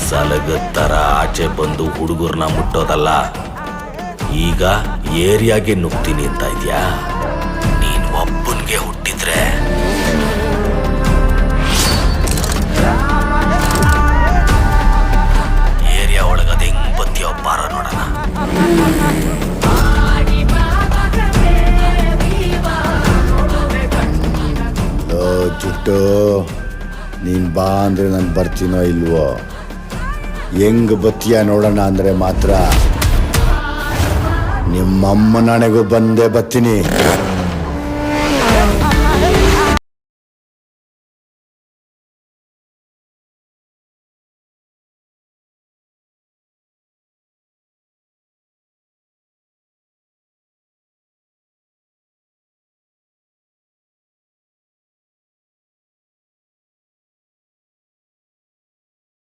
ಸಲಗದ ಥರ ಆಚೆ ಬಂದು ಹುಡುಗರನ್ನ ಮುಟ್ಟೋದಲ್ಲ, ಈಗ ಏರಿಯಾಗೆ ನುಗ್ತೀನಿ ಅಂತ ಇದೆಯಾ? ನೀನು ಒಬ್ಬನಿಗೆ ಹುಟ್ಟಿದ್ರೆ ಏರಿಯಾ ಒಳಗದ ಹೆಂಗ್ ಬತ್ತೀಯೋ ಬಾರ ನೋಡೋಣ. ಜುಟ್ಟು, ನೀನು ಬಾ ಅಂದರೆ ನಾನು ಬರ್ತೀನೋ ಇಲ್ವೋ? ಹೆಂಗ್ ಬತ್ತೀಯ ನೋಡೋಣ ಅಂದರೆ ಮಾತ್ರ ನಿಮ್ಮಮ್ಮನನೆಗೂ ಬಂದೇ ಬರ್ತೀನಿ.